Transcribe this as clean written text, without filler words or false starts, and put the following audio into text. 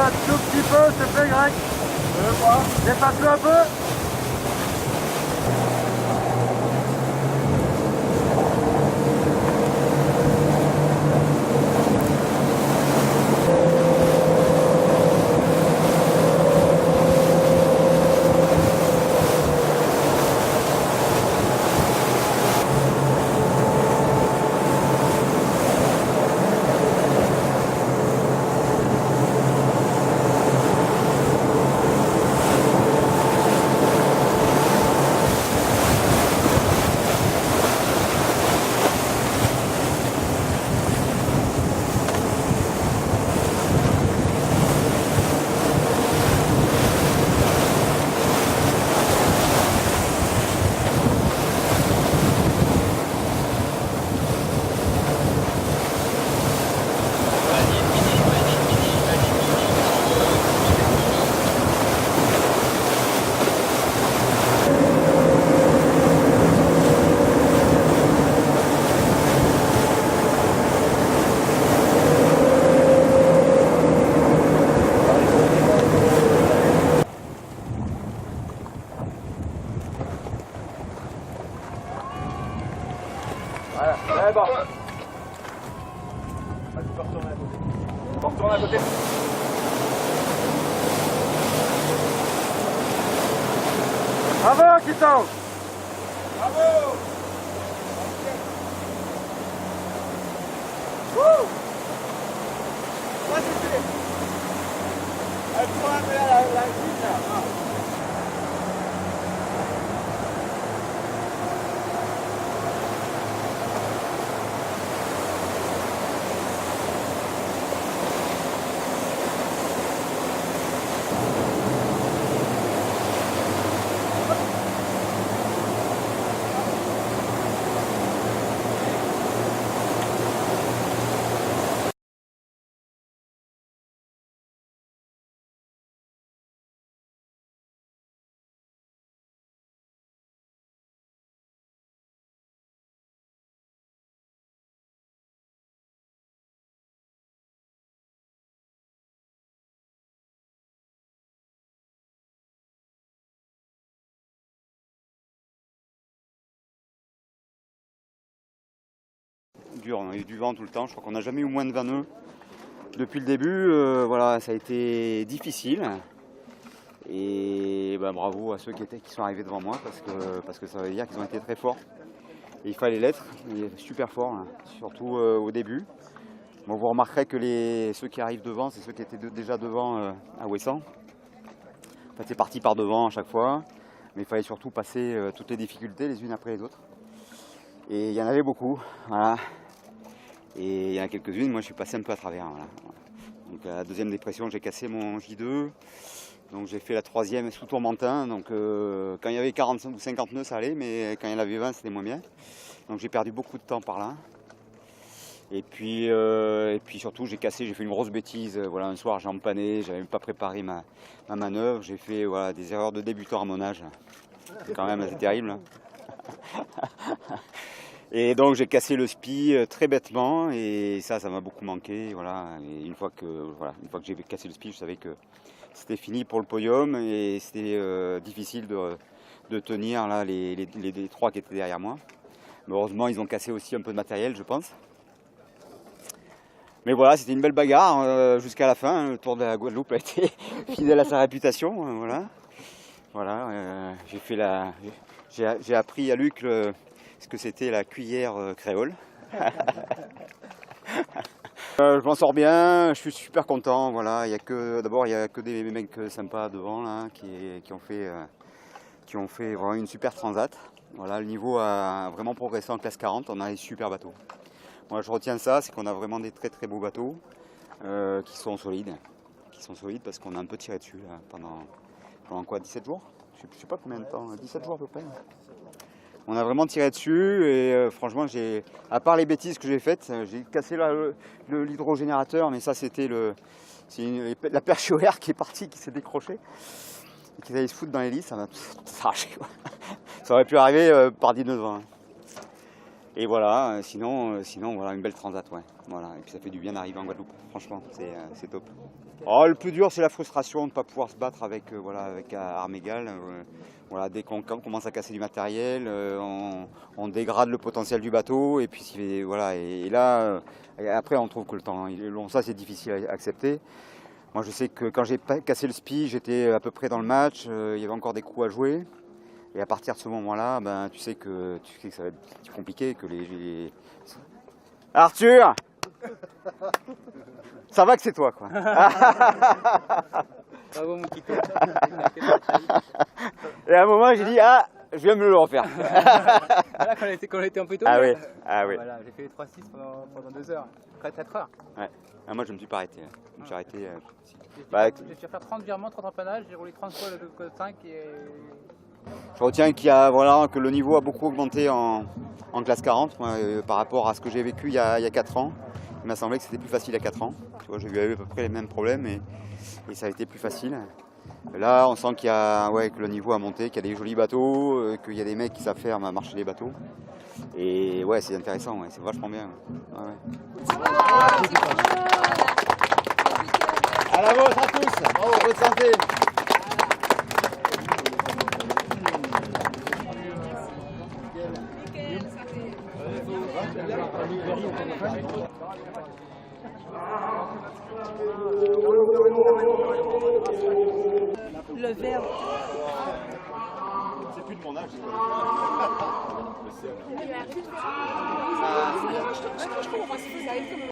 un tout petit peu, s'il te plaît, Greg. Dépasse-le un peu. Voilà, là bas. Ah, tu peux retourner à côté. Tu peux retourner à côté. Bravo, Kitan. Bravo. Wouh. Vas-y, fais. Elle prend un peu la cuisse là. Ah. Dur, on a eu du vent tout le temps, je crois qu'on n'a jamais eu moins de 20 nœuds depuis le début. Voilà, ça a été difficile et bah, bravo à ceux qui sont arrivés devant moi parce que ça veut dire qu'ils ont été très forts et il fallait l'être, super forts, hein, surtout au début. Bon, vous remarquerez que ceux qui arrivent devant, c'est ceux qui étaient déjà devant à Ouessant. En fait, c'est parti par devant à chaque fois, mais il fallait surtout passer toutes les difficultés les unes après les autres. Et il y en avait beaucoup, voilà. Et il y en a quelques-unes, moi je suis passé un peu à travers. Voilà. Donc à la deuxième dépression, j'ai cassé mon J2. Donc j'ai fait la troisième sous tourmentin. Donc quand il y avait 45 ou 50 nœuds, ça allait, mais quand il y en avait 20, c'était moins bien. Donc j'ai perdu beaucoup de temps par là. Et puis surtout, j'ai fait une grosse bêtise. Voilà, un soir, j'ai empanné, j'avais même pas préparé ma manœuvre. J'ai fait voilà, des erreurs de débutant à mon âge. C'est quand même assez terrible. Et donc j'ai cassé le spi très bêtement et ça m'a beaucoup manqué. Voilà. Et une fois que j'ai cassé le spi, je savais que c'était fini pour le podium et c'était difficile de tenir là, les trois qui étaient derrière moi. Mais heureusement, ils ont cassé aussi un peu de matériel, je pense. Mais voilà, c'était une belle bagarre jusqu'à la fin. Le Tour de la Guadeloupe a été fidèle à sa réputation. Voilà. J'ai appris à Luc ce que c'était la cuillère créole. Je m'en sors bien, je suis super content. Voilà. D'abord, il n'y a que des mecs sympas devant là, qui ont fait vraiment une super transat. Voilà, le niveau a vraiment progressé en classe 40, on a des super bateaux. Moi je retiens ça, c'est qu'on a vraiment des très très beaux bateaux qui sont solides parce qu'on a un peu tiré dessus là, pendant quoi, 17 jours? Je sais pas combien de temps, 17 jours à peu près. On a vraiment tiré dessus et franchement, à part les bêtises que j'ai faites, j'ai cassé l'hydrogénérateur, mais ça c'était la perche OR qui est partie, qui s'est décrochée et qui allait se foutre dans l'hélice, ça m'a tout arraché. Ça aurait pu arriver par 19 ans. Et voilà, sinon voilà, une belle transat, ouais. Voilà, et puis ça fait du bien d'arriver en Guadeloupe, franchement, c'est top. Oh, le plus dur, c'est la frustration de ne pas pouvoir se battre avec, voilà, avec armes égales. Voilà, dès qu'on commence à casser du matériel, on dégrade le potentiel du bateau, et puis voilà, et là, et après on trouve que le temps est long, ça c'est difficile à accepter. Moi je sais que quand j'ai cassé le spi, j'étais à peu près dans le match, il y avait encore des coups à jouer. Et à partir de ce moment-là, ben, tu sais que ça va être compliqué, que Arthur! Ça va que c'est toi, quoi. Bravo mon Kiko. Et à un moment, j'ai dit, ah, je viens me le refaire. Voilà, quand on était un peu tôt. Ah oui, ah oui. Voilà, j'ai fait les 3-6 pendant 2 heures, près de 4 heures. Ouais. Ah, moi, je me suis pas arrêté. Je me suis arrêté. J'ai fait faire 30 virements, 30 empanages, j'ai roulé 30 fois le code 5 et... Je retiens voilà, que le niveau a beaucoup augmenté en classe 40 moi, par rapport à ce que j'ai vécu il y a 4 ans. Il m'a semblé que c'était plus facile à 4 ans. Tu vois, j'ai eu à peu près les mêmes problèmes et ça a été plus facile. Là, on sent que le niveau a monté, qu'il y a des jolis bateaux, qu'il y a des mecs qui savent faire marcher les bateaux. Et ouais, c'est intéressant, ouais, c'est vachement bien. Ouais. À la vôtre à tous, bravo, bonne santé. Le verbe. C'est plus de mon âge. Je comprends, ça arrive comme